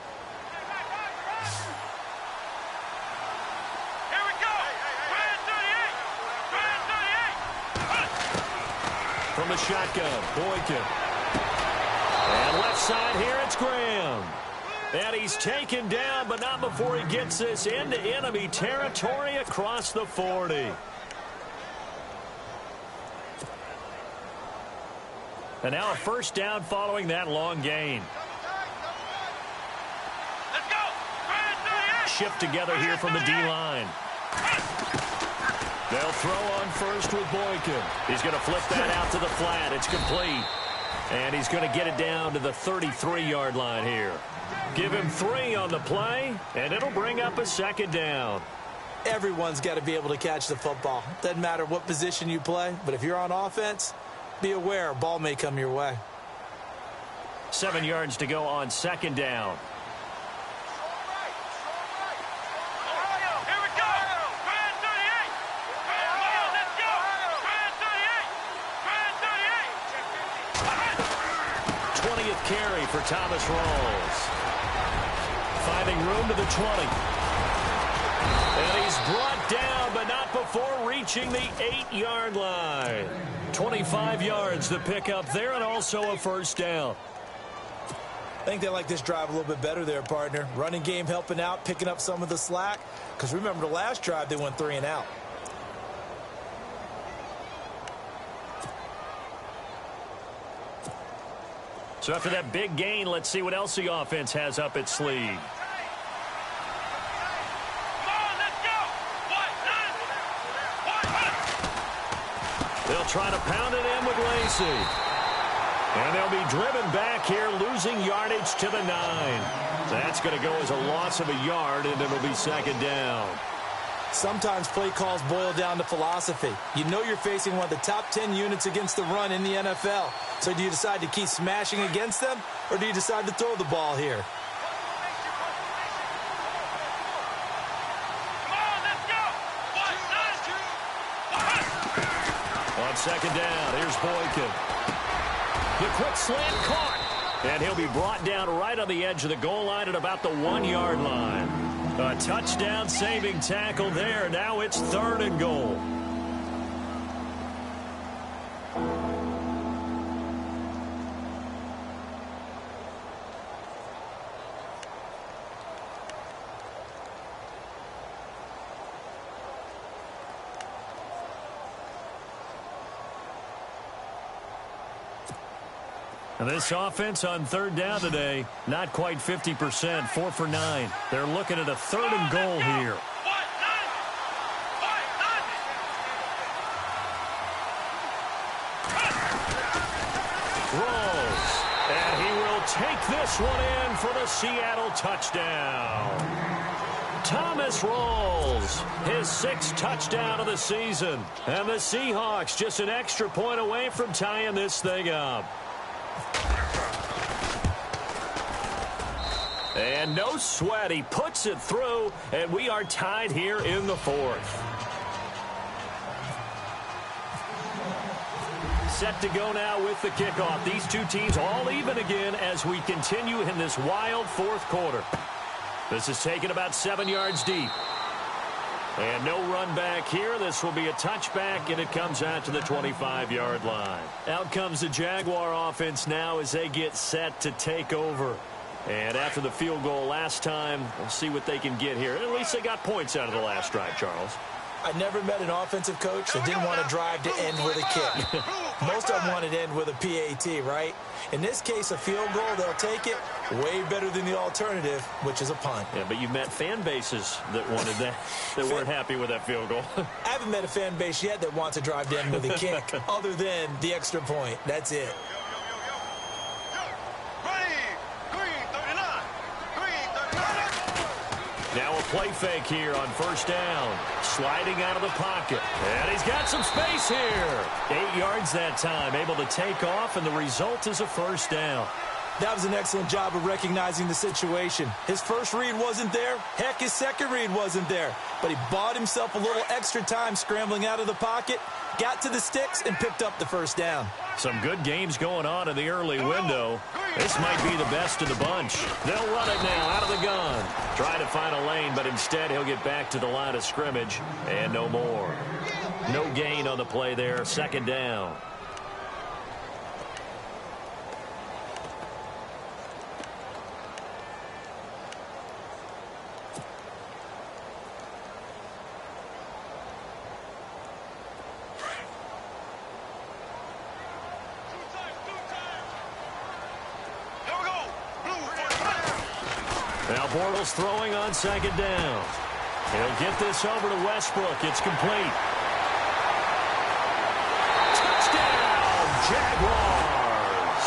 From the shotgun, Boykin. And left side here, it's Graham. And he's taken down, but not before he gets this into enemy territory across the 40. And now a first down following that long gain. Let's go. Shift together here from the D-line. They'll throw on first with Boykin. He's going to flip that out to the flat. It's complete. And he's going to get it down to the 33-yard line here. Give him 3 on the play, and it'll bring up a second down. Everyone's got to be able to catch the football. Doesn't matter what position you play, but if you're on offense, be aware a ball may come your way. 7 yards to go on second down. Carry for Thomas Rawls. Finding room to the 20. brought down, but not before reaching the 8-yard line. 25 yards to pick up there, and also a first down. I think they like this drive a little bit better there, partner. Running game helping out, picking up some of the slack. Because remember the last drive, they went 3 and out. So after that big gain, let's see what else the offense has up its sleeve. They'll try to pound it in with Lacey. And they'll be driven back here, losing yardage to the 9. That's going to go as a loss of a yard, and it'll be second down. Sometimes play calls boil down to philosophy. You know you're facing one of the top 10 units against the run in the NFL. So do you decide to keep smashing against them, or do you decide to throw the ball here? On second down, here's Boykin. The quick slant caught. And he'll be brought down right on the edge of the goal line at about the 1-yard line. A touchdown-saving tackle there. Now it's 3rd and goal. This offense on 3rd down today, not quite 50%, 4 for 9. They're looking at a 3rd and goal here. Rolls, and he will take this one in for the Seattle touchdown. Thomas Rolls, his 6th touchdown of the season. And the Seahawks just an extra point away from tying this thing up. And no sweat, he puts it through, and we are tied here in the 4th. Set to go now with the kickoff. These two teams all even again as we continue in this wild 4th quarter. This is taken about 7 yards deep. And no run back here. This will be a touchback, and it comes out to the 25-yard line. Out comes the Jaguar offense now as they get set to take over. And after the field goal last time, we'll see what they can get here. At least they got points out of the last drive, Charles. I never met an offensive coach that didn't want to drive to end with a kick. Most of them wanted to end with a PAT, right? In this case, a field goal, they'll take it. Way better than the alternative, which is a punt. Yeah, but you've met fan bases that wanted that, that weren't happy with that field goal. I haven't met a fan base yet that wants to drive to end with a kick, other than the extra point. That's it. Now a play fake here on 1st down. Sliding out of the pocket. And he's got some space here. 8 yards that time. Able to take off, and the result is a 1st down. That was an excellent job of recognizing the situation. His first read wasn't there. Heck, his second read wasn't there. But he bought himself a little extra time scrambling out of the pocket, got to the sticks, and picked up the 1st down. Some good games going on in the early window. This might be the best of the bunch. They'll run it now out of the gun. Try to find a lane, but instead he'll get back to the line of scrimmage, and no more. No gain on the play there. 2nd down. Now Bortles throwing on 2nd down. He'll get this over to Westbrook. It's complete. Touchdown, Jaguars.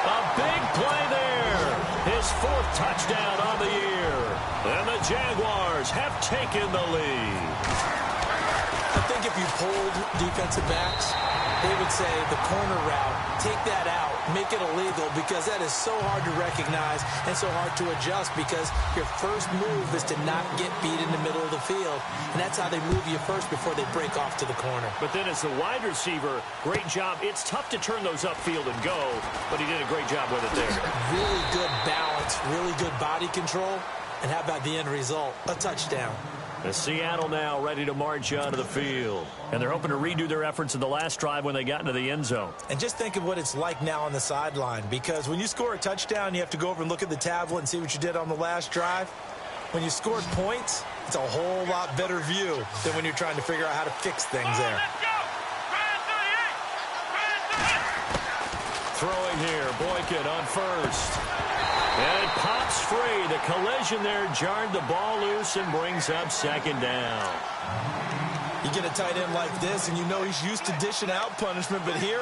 A big play there. His 4th touchdown on the year. And the Jaguars have taken the lead. I think if you polled defensive backs, they would say the corner route, take that out, make it illegal, because that is so hard to recognize and so hard to adjust, because your first move is to not get beat in the middle of the field. And that's how they move you first before they break off to the corner. But then as the wide receiver, great job. It's tough to turn those upfield and go, but he did a great job with it there. Really good balance, really good body control. And how about the end result? A touchdown. The Seattle now ready to march onto the field. And they're hoping to redo their efforts in the last drive when they got into the end zone. And just think of what it's like now on the sideline, because when you score a touchdown, you have to go over and look at the tablet and see what you did on the last drive. When you scored points, it's a whole lot better view than when you're trying to figure out how to fix things there. Throwing here, Boykin on first. And it pops free. The collision there jarred the ball loose and brings up second down. You get a tight end like this, and you know he's used to dishing out punishment, but here,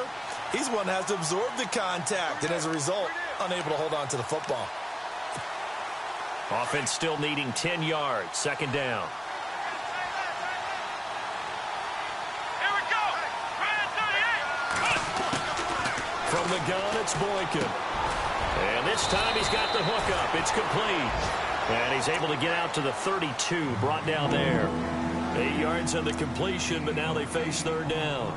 he's one that has to absorb the contact, and as a result, unable to hold on to the football. Offense still needing 10 yards. Second down. Here we go. From the gun, it's Boykin. And this time he's got the hook up. It's complete. And he's able to get out to the 32, brought down there. 8 yards on the completion, but now they face third down.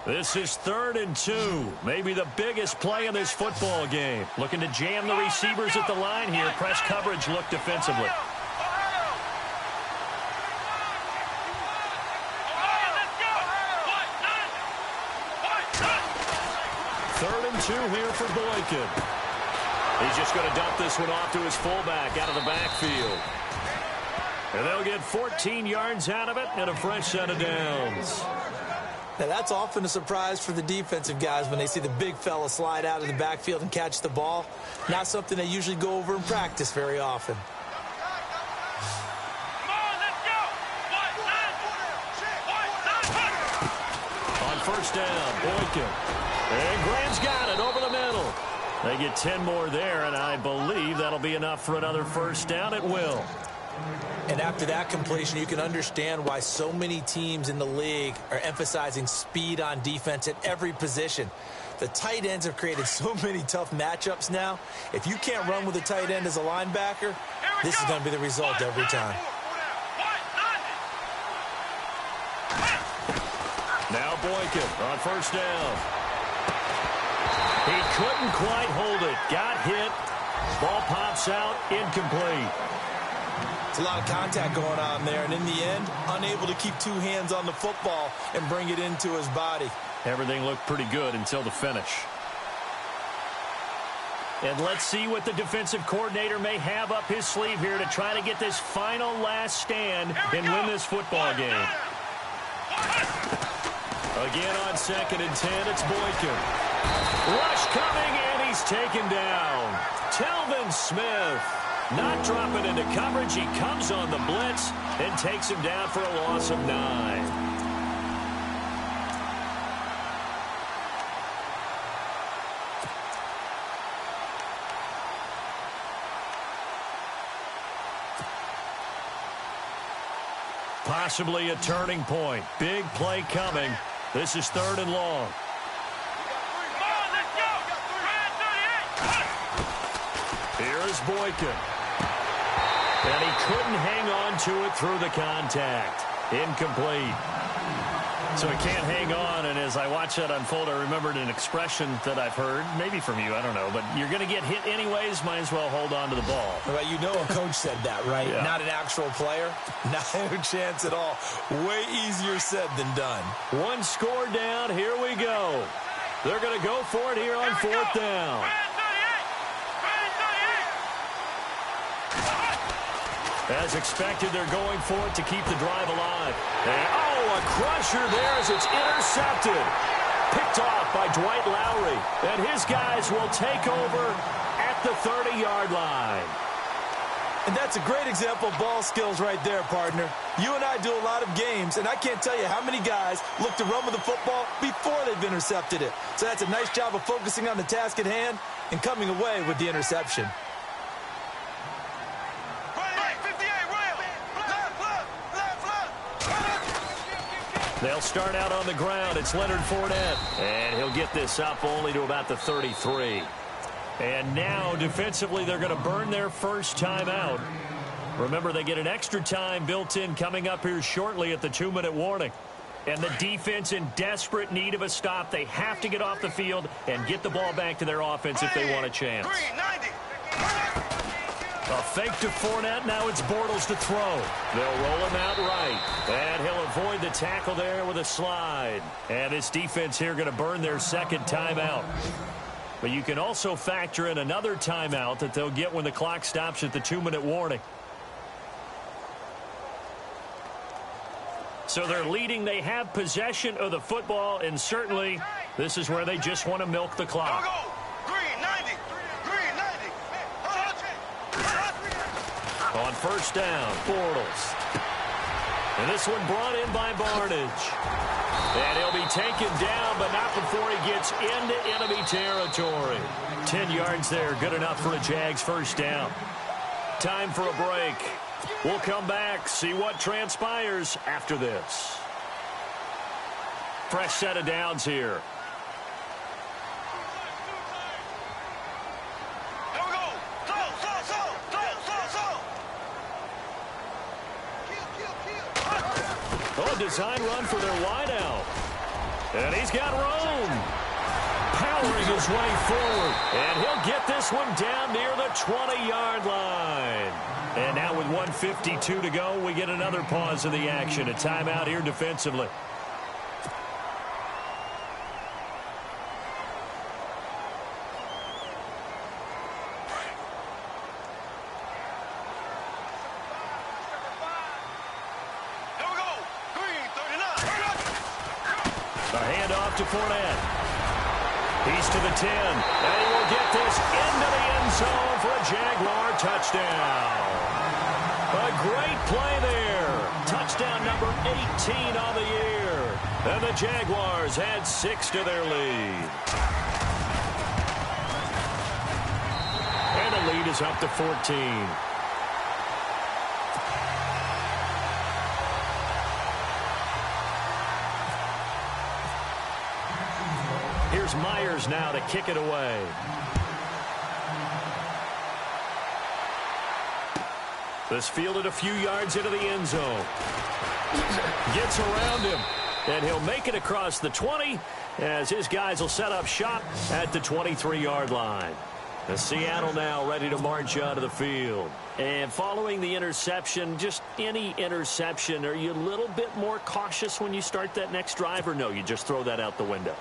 This is 3rd and 2. Maybe the biggest play in this football game. Looking to jam the receivers at the line here. Press coverage look defensively. 3rd and 2 here for Boykin. He's just going to dump this one off to his fullback out of the backfield. And they'll get 14 yards out of it and a fresh set of downs. Now, that's often a surprise for the defensive guys when they see the big fella slide out of the backfield and catch the ball. Not something they usually go over in practice very often. On first down, Boykin. And Graham's got it over the middle. They get 10 more there, and I believe that'll be enough for another first down. It will. And after that completion, you can understand why so many teams in the league are emphasizing speed on defense at every position. The tight ends have created so many tough matchups now. If you can't run with a tight end as a linebacker, this is going to be the result every time. Now Boykin on first down. He couldn't quite hold it. Got hit. Ball pops out. Incomplete. It's a lot of contact going on there, and in the end, unable to keep two hands on the football and bring it into his body. Everything looked pretty good until the finish. And let's see what the defensive coordinator may have up his sleeve here to try to get this final last stand and win this football game. Again on 2nd and 10, it's Boykin. Rush coming, and he's taken down. Telvin Smith. Not dropping into coverage. He comes on the blitz and takes him down for a loss of 9. Possibly a turning point. Big play coming. This is 3rd and long. Here is Boykin. And he couldn't hang on to it through the contact. Incomplete. So he can't hang on, and as I watch that unfold, I remembered an expression that I've heard, maybe from you, I don't know, but you're going to get hit anyways, might as well hold on to the ball. Well, you know a coach said that, right? Yeah. Not an actual player. No chance at all. Way easier said than done. One score down, here we go. They're going to go for it here on 4th down. As expected, they're going for it to keep the drive alive. And, oh, a crusher there as it's intercepted. Picked off by Dwight Lowry. And his guys will take over at the 30-yard line. And that's a great example of ball skills right there, partner. You and I do a lot of games, and I can't tell you how many guys look to run with the football before they've intercepted it. So that's a nice job of focusing on the task at hand and coming away with the interception. They'll start out on the ground. It's Leonard Fournette. And he'll get this up only to about the 33. And now, defensively, they're going to burn their first time out. Remember, they get an extra time built in coming up here shortly at the 2-minute warning. And the defense in desperate need of a stop. They have to get off the field and get the ball back to their offense if they want a chance. A fake to Fournette. Now it's Bortles to throw. They'll roll him out right. And he'll avoid the tackle there with a slide. And this defense here going to burn their second timeout. But you can also factor in another timeout that they'll get when the clock stops at the 2-minute warning. So they're leading. They have possession of the football, and certainly this is where they just want to milk the clock. On first down, Bortles. And this one brought in by Barnage. And he'll be taken down, but not before he gets into enemy territory. 10 yards there, good enough for a Jags first down. Time for a break. We'll come back, see what transpires after this. Fresh set of downs here. Oh, design run for their wideout. And he's got room. Powering his way forward. And he'll get this one down near the 20-yard line. And now with 1:52 to go, we get another pause of the action. A timeout here defensively. A handoff to Fournette. He's to the 10. And he will get this into the end zone for a Jaguar touchdown. A great play there. Touchdown number 18 on the year. And the Jaguars add 6 to their lead. And the lead is up to 14. Here's Myers now to kick it away. This fielded a few yards into the end zone. Gets around him. And he'll make it across the 20 as his guys will set up shop at the 23-yard line. The Seattle now ready to march out of the field. And following the interception, just any interception, are you a little bit more cautious when you start that next drive, or no, you just throw that out the window?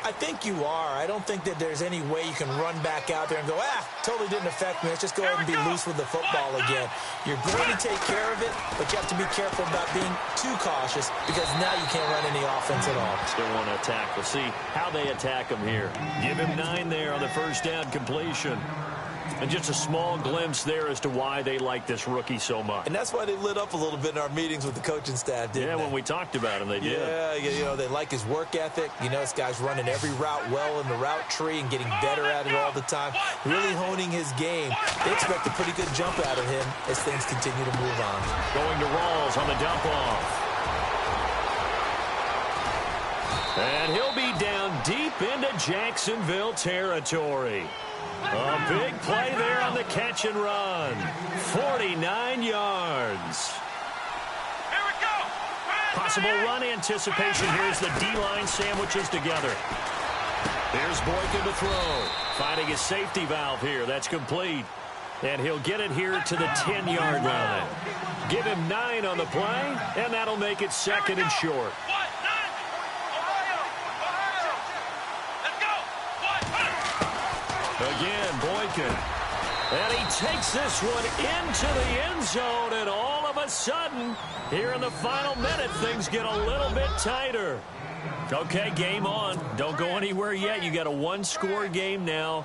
I think you are. I don't think that there's any way you can run back out there and go, totally didn't affect me. Let's just go ahead and be loose with the football again. You're going to take care of it, but you have to be careful about being too cautious because now you can't run any offense at all. Still want to attack. We'll see how they attack him here. Give him 9 there on the first down completion. And just a small glimpse there as to why they like this rookie so much. And that's why they lit up a little bit in our meetings with the coaching staff, didn't they? When we talked about him, they did. Yeah, they like his work ethic. You know, this guy's running every route well in the route tree and getting better at it all the time. Really honing his game. They expect a pretty good jump out of him as things continue to move on. Going to Rawls on the dump off. And he'll be down deep into Jacksonville territory. A big play there on the catch and run. 49 yards. Here we go. Possible run anticipation. Here's the D-line sandwiches together. Here's Boykin to throw. Finding his safety valve here. That's complete. And he'll get it here to the 10-yard line. Give him 9 on the play, and that'll make it second and short. Again, Boykin. And he takes this one into the end zone, and all of a sudden, here in the final minute, things get a little bit tighter. Okay, game on. Don't go anywhere yet. You got a 1-score game now.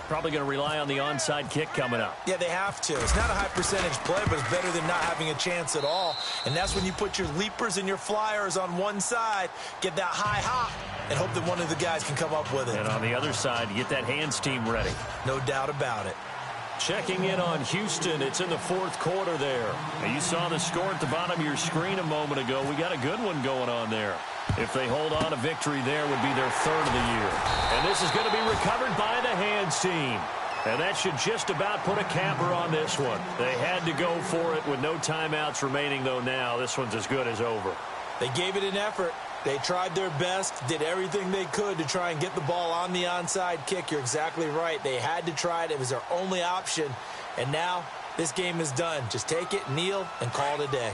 Probably going to rely on the onside kick coming up. Yeah, they have to. It's not a high percentage play, but it's better than not having a chance at all. And that's when you put your leapers and your flyers on one side, get that high hop, and hope that one of the guys can come up with it. And on the other side, you get that hands team ready. No doubt about it. Checking in on Houston. It's in the 4th quarter there. Now, you saw the score at the bottom of your screen a moment ago. We got a good one going on there. If they hold on, a victory there would be their 3rd of the year. And this is going to be recovered by the hands team. And that should just about put a capper on this one. They had to go for it with no timeouts remaining, though now. This one's as good as over. They gave it an effort. They tried their best, did everything they could to try and get the ball on the onside kick. You're exactly right. They had to try it. It was their only option. And now this game is done. Just take it, kneel, and call it a day.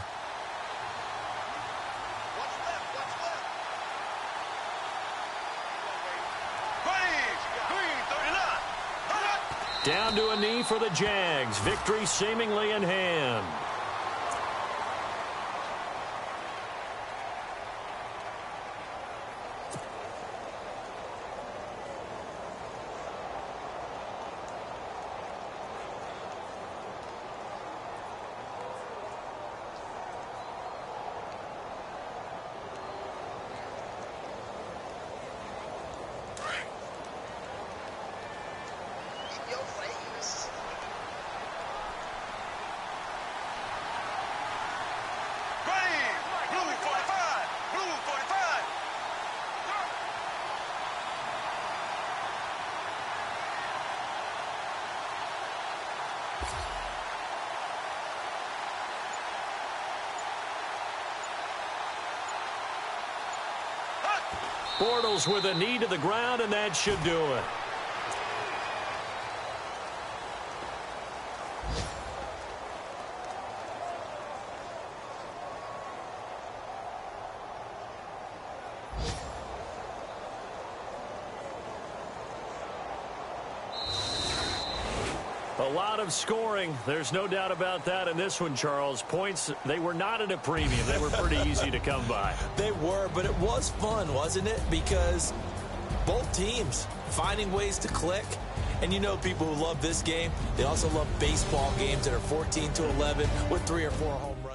Down to a knee for the Jags. Victory seemingly in hand. Bortles with a knee to the ground, and that should do it. A lot of scoring. There's no doubt about that in this one, Charles. Points, they were not at a premium. They were pretty easy to come by. They were, but it was fun, wasn't it? Because both teams finding ways to click. And you know people who love this game, they also love baseball games that are 14-11 with 3 or 4 home runs.